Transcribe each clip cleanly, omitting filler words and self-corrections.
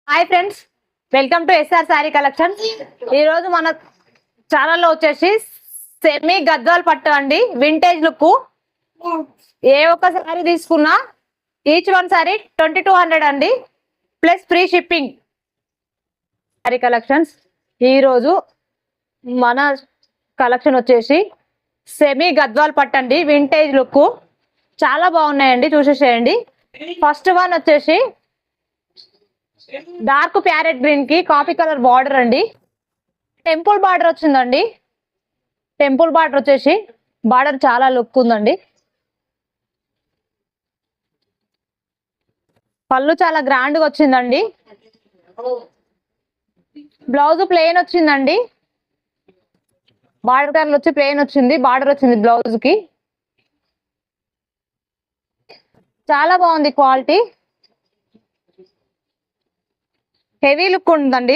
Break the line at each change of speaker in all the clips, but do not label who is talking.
Hi friends, welcome to SR Saree collections. ఈరోజు మన ఛానల్లో వచ్చేసి సెమీ గద్వాల్ పట్టు అండి, వింటేజ్ లుక్. ఏ ఒక్క శారీ తీసుకున్నా ఈచ్ వన్ శారీ 2200 అండి, plus free shipping. Sari collections ఈరోజు మన కలెక్షన్ వచ్చేసి సెమీ గద్వాల్ పట్టు అండి, వింటేజ్ లుక్. చాలా బాగున్నాయండి, చూసేసేయండి. ఫస్ట్ వన్ వచ్చేసి డార్క్ ప్యారెట్ గ్రీన్ కి కాఫీ కలర్ బార్డర్ అండి, టెంపుల్ బార్డర్ వచ్చిందండి. టెంపుల్ బార్డర్ వచ్చేసి బార్డర్ చాలా లుక్ ఉందండి. పళ్ళు చాలా గ్రాండ్ గా వచ్చిందండి. బ్లౌజ్ ప్లెయిన్ వచ్చిందండి, బార్డర్ కలర్ వచ్చి ప్లెయిన్ వచ్చింది, బార్డర్ వచ్చింది బ్లౌజ్ కి. చాలా బాగుంది క్వాలిటీ, హెవీ లుక్ ఉందండి.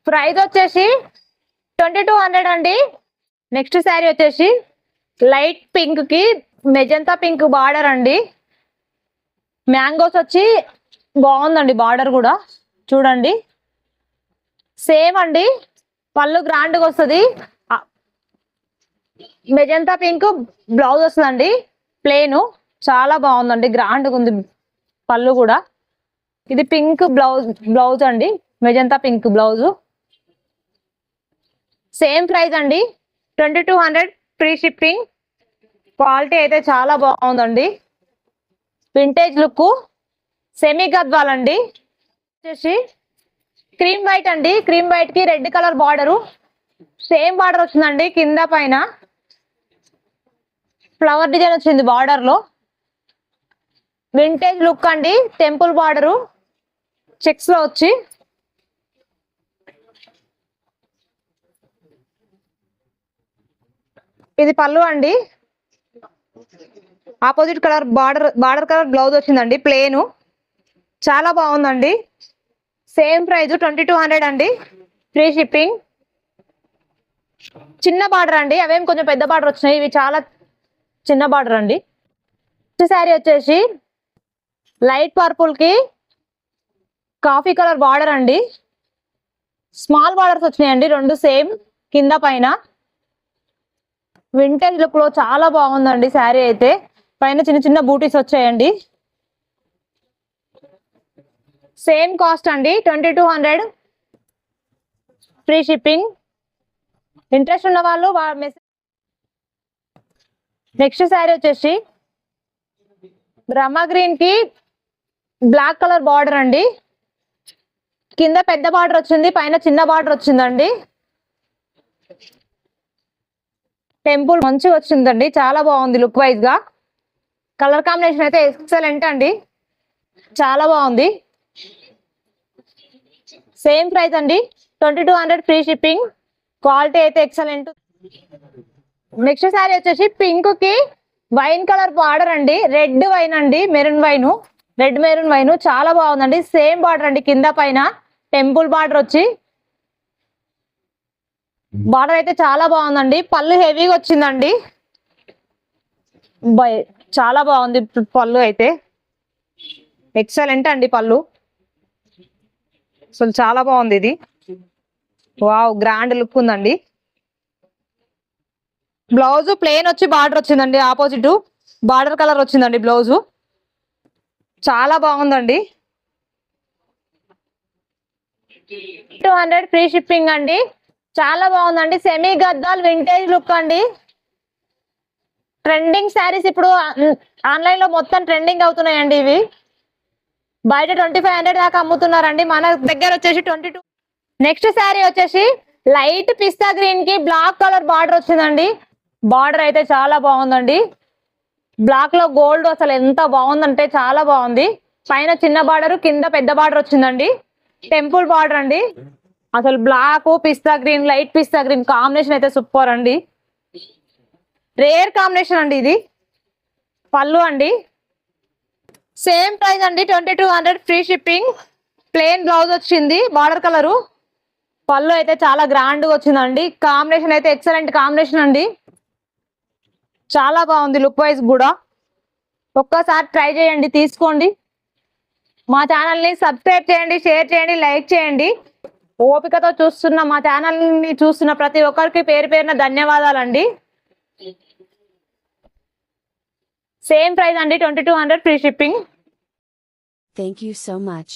ప్రైస్ వచ్చేసి 2200 అండి. నెక్స్ట్ శారీ వచ్చేసి లైట్ పింక్ కి మెజంతా పింక్ బార్డర్ అండి. మ్యాంగోస్ వచ్చి బాగుందండి, బార్డర్ కూడా చూడండి. సేమ్ అండి, పళ్ళు గ్రాండ్గా వస్తుంది. మెజంతా పింక్ బ్లౌజ్ వస్తుందండి, ప్లేన్. చాలా బాగుందండి, గ్రాండ్గా ఉంది పళ్ళు కూడా. ఇది పింక్ బ్లౌజ్ అండి, magenta pink blouse. Same price అండి, 2200 ఫ్రీ షిప్పింగ్. క్వాలిటీ అయితే చాలా బాగుందండి, వింటేజ్ లుక్. సెమీ గద్వాల్ అండి. వచ్చేసి క్రీమ్ వైట్ అండి, క్రీమ్ వైట్ కి red colour border. Same border వచ్చిందండి, కింద పైన ఫ్లవర్ డిజైన్ వచ్చింది బార్డర్ లో. వింటేజ్ లుక్ అండి, టెంపుల్ బార్డరు చెక్స్ లో వచ్చి. ఇది పళ్ళు అండి, opposite colour border colour blouse వచ్చిందండి, ప్లేను. చాలా బాగుందండి. సేమ్ ప్రైస్ 2200 అండి, ఫ్రీ షిప్పింగ్. చిన్న బార్డర్ అండి, అవేం కొంచెం పెద్ద బార్డర్ వచ్చినాయి, ఇవి చాలా చిన్న బార్డర్ అండి. శారీ వచ్చేసి లైట్ పర్పుల్ కి కాఫీ కలర్ బార్డర్ అండి. స్మాల్ బార్డర్స్ వచ్చినాయండి, రెండు సేమ్ కింద పైన. వింటేజ్ లుక్ లో చాలా బాగుందండి శారీ అయితే. పైన చిన్న చిన్న బూటీస్ వచ్చాయండి. సేమ్ కాస్ట్ అండి, 2200 ఫ్రీ షిప్పింగ్. ఇంట్రెస్ట్ ఉన్న వాళ్ళు నెక్స్ట్ శారీ వచ్చేసి బ్రహ్మ గ్రీన్ కి బ్లాక్ కలర్ బార్డర్ అండి. కింద పెద్ద బార్డర్ వచ్చింది, పైన చిన్న బార్డర్ వచ్చిందండి. టెంపుల్ మంచిగా వచ్చిందండి, చాలా బాగుంది లుక్ వైజ్ గా. కలర్ కాంబినేషన్ అయితే ఎక్సలెంట్ అండి, చాలా బాగుంది. సేమ్ ప్రైస్ అండి, 2200 ఫ్రీ షిప్పింగ్. క్వాలిటీ అయితే ఎక్సలెంట్. నెక్స్ట్ శారీ వచ్చేసి పింక్ కి వైన్ కలర్ బార్డర్ అండి, రెడ్ వైన్ అండి, maroon wine, red maroon wine. చాలా బాగుందండి. సేమ్ బార్డర్ అండి, కింద పైన టెంపుల్ బార్డర్ వచ్చి. బార్డర్ అయితే చాలా బాగుందండి, పళ్ళు హెవీగా వచ్చిందండి. చాలా బాగుంది పళ్ళు అయితే, ఎక్సలెంట్ అండి పళ్ళు, అసలు చాలా బాగుంది ఇది. వావ్, గ్రాండ్ లుక్ ఉందండి. బ్లౌజ్ ప్లెయిన్ వచ్చి బార్డర్ వచ్చిందండి, ఆపోజిట్ బార్డర్ కలర్ వచ్చిందండి బ్లౌజు. చాలా బాగుందండి. 200 ఫ్రీ షిప్పింగ్ అండి. చాలా బాగుందండి, సెమీ గద్వాల్ వింటేజ్ లుక్ అండి. ట్రెండింగ్ శారీస్ ఇప్పుడు ఆన్లైన్ లో మొత్తం ట్రెండింగ్ అవుతున్నాయండి. ఇవి బయట 2500 దాకా అమ్ముతున్నారండి, మన దగ్గర వచ్చేసి 22. నెక్స్ట్ శారీ వచ్చేసి లైట్ పిస్తా గ్రీన్ కి బ్లాక్ కలర్ బార్డర్ వచ్చిందండి. బార్డర్ అయితే చాలా బాగుందండి, బ్లాక్ లో గోల్డ్. అసలు ఎంత బాగుందంటే చాలా బాగుంది. పైన చిన్న బార్డర్, కింద పెద్ద బార్డర్ వచ్చిందండి. టెంపుల్ బార్డర్ అండి. అసలు బ్లాక్ పిస్తా గ్రీన్, లైట్ పిస్తా గ్రీన్ కాంబినేషన్ అయితే సూపర్ అండి, రేర్ కాంబినేషన్ అండి ఇది. పళ్ళు అండి, సేమ్ ప్రైస్ అండి, 2200 ఫ్రీ షిప్పింగ్. ప్లెయిన్ బ్లౌజ్ వచ్చింది, బార్డర్ కలరు. పళ్ళు అయితే చాలా గ్రాండ్ గా వచ్చిందండి. కాంబినేషన్ అయితే ఎక్సలెంట్ కాంబినేషన్ అండి, చాలా బాగుంది లుక్ వైజ్ కూడా. ఒక్కసారి ట్రై చేయండి, తీసుకోండి. మా ఛానల్ని సబ్స్క్రైబ్ చేయండి, షేర్ చేయండి, లైక్ చేయండి. ఓపికతో చూస్తున్న మా ఛానల్ని చూస్తున్న ప్రతి ఒక్కరికి పేరు పేరున ధన్యవాదాలండి. సేమ్ ప్రైస్ అండి, 2200 free shipping.
Thank you so much.